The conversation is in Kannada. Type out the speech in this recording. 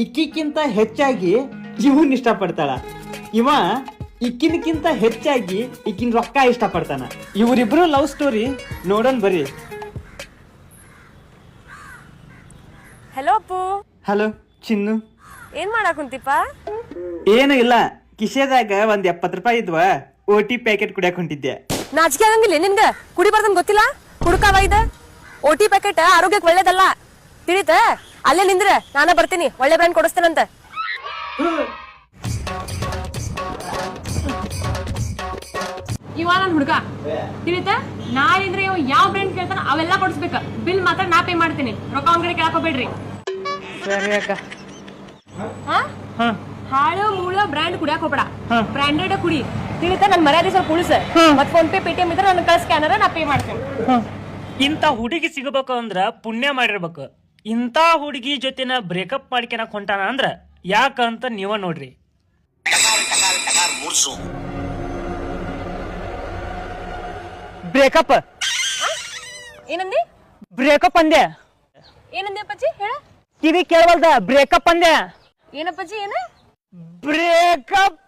ಇಕ್ಕಿಕ್ಕಿಂತ ಹೆಚ್ಚಾಗಿ ಇವನ್ ಇಷ್ಟಪಡ್ತಾಳ, ಇವ ಇಕ್ಕಿನಕ್ಕಿಂತ ಹೆಚ್ಚಾಗಿ ಇಕ್ಕಿನ ರೊಕ್ಕ ಇಷ್ಟಪಡ್ತಾನ. ಇವರಿಬ್ರು ಲವ್ ಸ್ಟೋರಿ ನೋಡೋಣ ಬರ್ರಿ. ಹಲೋ ಅಪ್ಪು. ಹಲೋ ಚಿನ್ನು. ಏನ್ ಮಾಡಾಕುಂತಿಪ್ಪ? ಏನು ಇಲ್ಲ, ಕಿಶೆದಾಗ ಒಂದ್ 70 ರೂಪಾಯಿ ಇದ್ವ, OT ಪ್ಯಾಕೆಟ್ ಕುಡಿಯಾಕ ಹೊಂಟಿದ್ದೆ. ನಾಚಿಕೆ ಆಗಂಗಿಲ್ಲ ನಿನ್ಗ? ಕುಡಿಬಾರ್ದಂಗ್ ಗೊತ್ತಿಲ್ಲ? ಕುಡ್ಕಾವ ಇದ OT ಪ್ಯಾಕೆಟ್ ಆರೋಗ್ಯಕ್ಕೆ ಒಳ್ಳೇದಲ್ಲ, ತಿಳಿತ? ಅಲ್ಲೇ ನಿಂದ್ರ, ನಾನ ಬರ್ತೀನಿ, ಒಳ್ಳೆ ಬ್ರ್ಯಾಂಡ್ ಕೊಡಿಸ್ತೇನಂತ. ಇವ ನನ್ ಹುಡ್ಗ, ತಿಳಿತ? ನಾಳಿಂದ್ರೆ ಇವ್ ಯಾವ ಬ್ರ್ಯಾಂಡ್ ಕೇಳ್ತಾನ ಅವೆಲ್ಲ ಕೊಡಿಸ್ಬೇಕ. ಬಿಲ್ ಮಾತ್ರ ನಾ ಪೇ ಮಾಡ್ತೀನಿ, ರೊಕ್ಕ ಒಂದ್ಗಡೆ ಕೇಳಕ್ ಹೋಗ್ಬೇಡ್ರಿ. ಸರಿ ಅಕ್ಕ. ಹಾಳು ಮೂಳ ಬ್ರ್ಯಾಂಡ್ ಕುಡಿಯಾಕ ಹೋಗ್ಬೇಡ, ಬ್ರ್ಯಾಂಡೆಡ್ ಕುಡಿ, ತಿಳಿತ? ನನ್ ಮರ್ಯಾದೆ ಸ್ವಲ್ಪ ಉಳಿಸ. ಮತ್ ಫೋನ್ ಪೇ ಪೇಟಿಎಂ ಇದ್ರೆ ನನ್ನ ಕಳ್ಸ ಸ್ಕ್ಯಾನರ್ ನಾ ಪೇ ಮಾಡ್ತೇನೆ. ಇಂಥ ಹುಡುಗಿ ಸಿಗಬೇಕು ಅಂದ್ರ ಪುಣ್ಯ ಮಾಡಿರ್ಬೇಕು. ಇಂಥ ಹುಡುಗಿ ಜೊತೆನ ಬ್ರೇಕಪ್ ಮಾಡ್ಕೊಳಕ್ ಹೊಂಟಾನ ಅಂದ್ರ ಯಾಕಂತ ನೀವ ನೋಡ್ರಿ. ಬ್ರೇಕಪ್ ಏನಂದಿ? ಬ್ರೇಕಪ್ ಅಂದೆ. ಏನಂದಿ ಅಪ್ಪಾಜಿ? ಹೇಳ. ಕಿವಿ ಕೇಳವಲ್ದ? ಬ್ರೇಕಪ್ ಅಂದೆ. ಏನಪ್ಪಾಜಿ? ಏನ ಬ್ರೇಕಪ್?